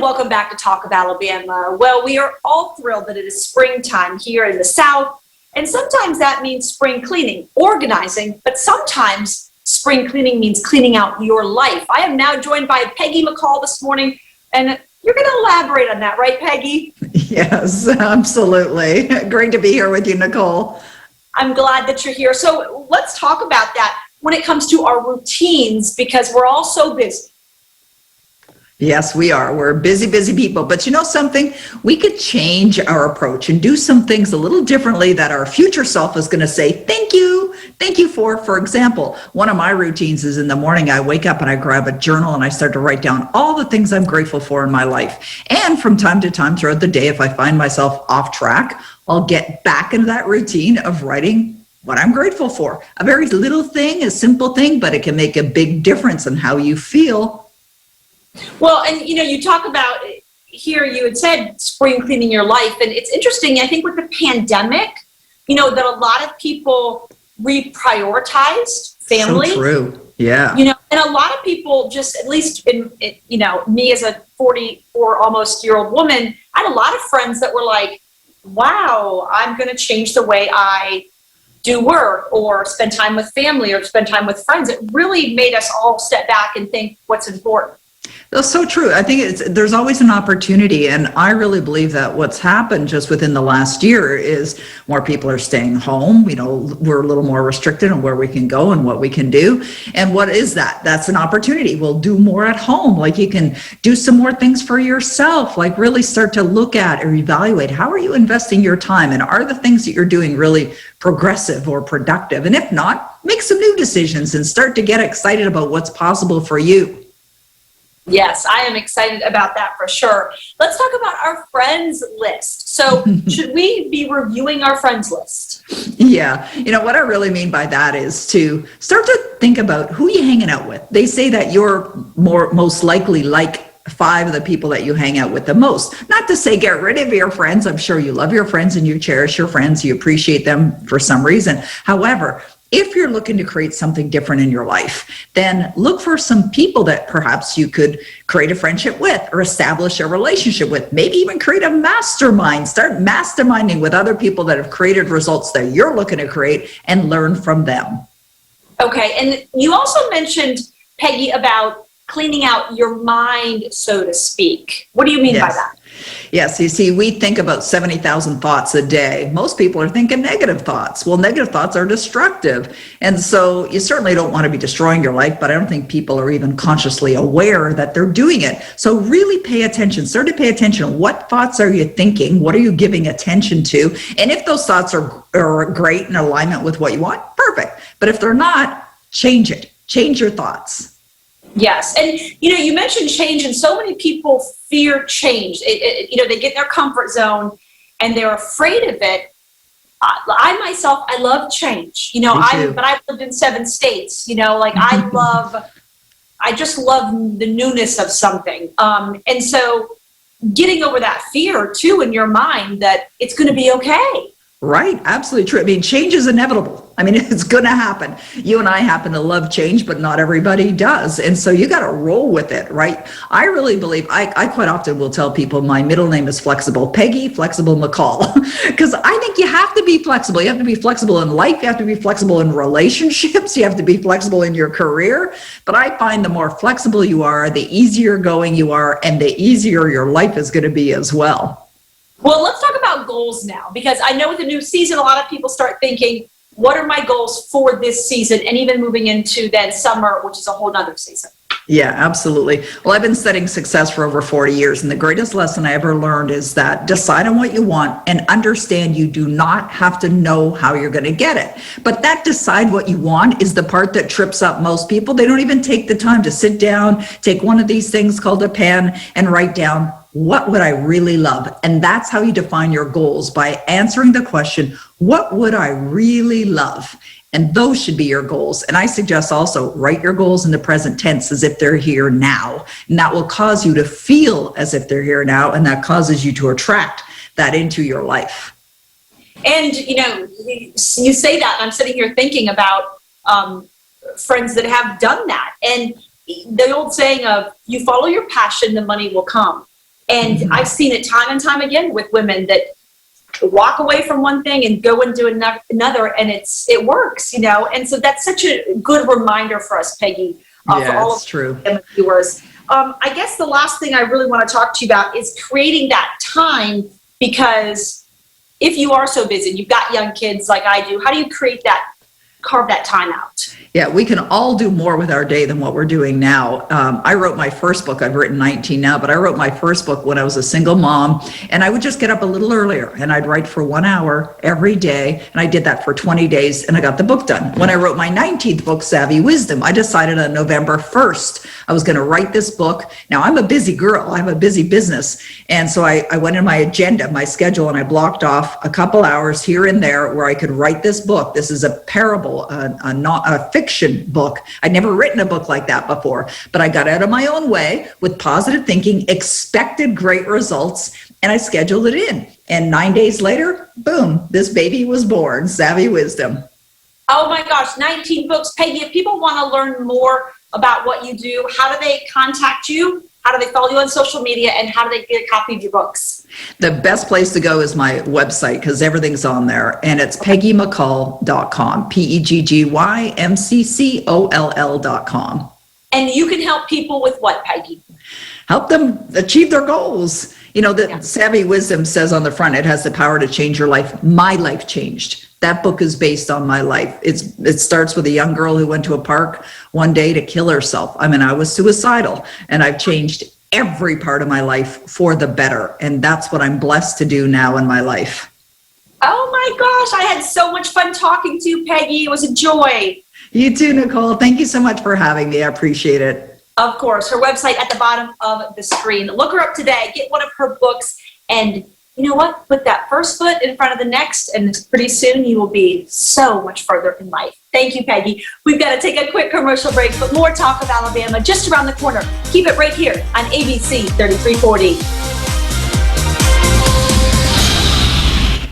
welcome back to Talk of Alabama. Well, we are all thrilled that it is springtime here in the South, and sometimes that means spring cleaning, organizing, but sometimes spring cleaning means cleaning out your life. I am now joined by Peggy McColl this morning, and you're going to elaborate on that, right, Peggy? Yes, absolutely. Great to be here with you, Nicole. I'm glad that you're here. So let's talk about that when it comes to our routines, because we're all so busy. Yes, we are. We're busy, busy people. But you know something? We could change our approach and do some things a little differently that our future self is going to say, thank you. Thank you for. For example, one of my routines is in the morning, I wake up and I grab a journal and I start to write down all the things I'm grateful for in my life. And from time to time throughout the day, if I find myself off track, I'll get back into that routine of writing what I'm grateful for. A very little thing, a simple thing, but it can make a big difference in how you feel. Well, and you talk about here, you had said spring cleaning your life. And it's interesting, I think with the pandemic, that a lot of people reprioritized family. So true. Yeah. And a lot of people just, at least in me as a 44 almost year old woman, I had a lot of friends that were like, wow, I'm going to change the way I do work or spend time with family or spend time with friends. It really made us all step back and think what's important. That's so true. I think there's always an opportunity. And I really believe that what's happened just within the last year is more people are staying home. We're a little more restricted on where we can go and what we can do. And what is that? That's an opportunity. We'll do more at home. Like you can do some more things for yourself, like really start to look at or evaluate how are you investing your time? And are the things that you're doing really progressive or productive? And if not, make some new decisions and start to get excited about what's possible for you. Yes, I am excited about that for sure. Let's talk about our friends list. So should we be reviewing our friends list? Yeah. What I really mean by that is to start to think about who you're hanging out with. They say that you're most likely like 5 of the people that you hang out with the most. Not to say get rid of your friends. I'm sure you love your friends and you cherish your friends. You appreciate them for some reason. However, if you're looking to create something different in your life, then look for some people that perhaps you could create a friendship with or establish a relationship with, maybe even create a mastermind. Start masterminding with other people that have created results that you're looking to create and learn from them. Okay. And you also mentioned, Peggy, about cleaning out your mind, so to speak. What do you mean by that? Yes, you see, we think about 70,000 thoughts a day. Most people are thinking negative thoughts. Well, negative thoughts are destructive. And so you certainly don't want to be destroying your life, but I don't think people are even consciously aware that they're doing it. So really pay attention. Start to pay attention. What thoughts are you thinking? What are you giving attention to? And if those thoughts are great in alignment with what you want, perfect. But if they're not, change it. Change your thoughts. Yes. And, you mentioned change, and so many people fear change. They get in their comfort zone and they're afraid of it. I myself, I love change, but I've lived in 7 states, I just love the newness of something. And so getting over that fear too in your mind that it's going to be okay. Right. Absolutely true. I mean, change is inevitable. I mean, it's going to happen. You and I happen to love change, but not everybody does. And so you got to roll with it, right? I really believe, I quite often will tell people my middle name is Flexible, Peggy Flexible McColl, because I think you have to be flexible. You have to be flexible in life. You have to be flexible in relationships. You have to be flexible in your career. But I find the more flexible you are, the easier going you are, and the easier your life is going to be as well. Well, let's talk about goals now, because I know with the new season, a lot of people start thinking, what are my goals for this season? And even moving into then summer, which is a whole nother season. Yeah, absolutely. Well, I've been studying success for over 40 years. And the greatest lesson I ever learned is that decide on what you want and understand you do not have to know how you're going to get it. But that decide what you want is the part that trips up most people. They don't even take the time to sit down, take one of these things called a pen and write down, what would I really love? And that's how you define your goals, by answering the question, what would I really love? And those should be your goals. And I suggest also write your goals in the present tense as if they're here now. And that will cause you to feel as if they're here now. And that causes you to attract that into your life. And, you say that, and I'm sitting here thinking about friends that have done that. And the old saying of, you follow your passion, the money will come. And I've seen it time and time again with women that walk away from one thing and go and do another, and it works, And so that's such a good reminder for us, Peggy, for all of true. the viewers. I guess the last thing I really want to talk to you about is creating that time, because if you are so busy, you've got young kids like I do, how do you carve that time out? Yeah, we can all do more with our day than what we're doing now. I wrote my first book. I've written 19 now, but I wrote my first book when I was a single mom, and I would just get up a little earlier and I'd write for 1 hour every day. And I did that for 20 days and I got the book done. When I wrote my 19th book, Savvy Wisdom, I decided on November 1st, I was going to write this book. Now I'm a busy girl. I have a busy business. And so I went in my agenda, my schedule, and I blocked off a couple hours here and there where I could write this book. This is a parable, a fiction book. I'd never written a book like that before, but I got out of my own way with positive thinking, expected great results, and I scheduled it in. And 9 days later, boom, this baby was born, Savvy Wisdom. Oh my gosh, 19 books. Peggy, if people want to learn more about what you do, how do they contact you? How do they follow you on social media, and how do they get a copy of your books? The best place to go is my website, because everything's on there, and it's PeggyMcColl.com, PeggyMcColl.com. And you can help people with what, Peggy? Help them achieve their goals. Savvy Wisdom says on the front, it has the power to change your life. My life changed. That book is based on my life. It starts with a young girl who went to a park one day to kill herself. I was suicidal, and I've changed every part of my life for the better. And that's what I'm blessed to do now in my life. Oh my gosh, I had so much fun talking to you, Peggy. It was a joy. You too, Nicole. Thank you so much for having me. I appreciate it. Of course, her website at the bottom of the screen. Look her up today, get one of her books, and you know what? Put that first foot in front of the next, and pretty soon you will be so much further in life. Thank you, Peggy. We've got to take a quick commercial break, but more talk of Alabama just around the corner. Keep it right here on ABC 3340.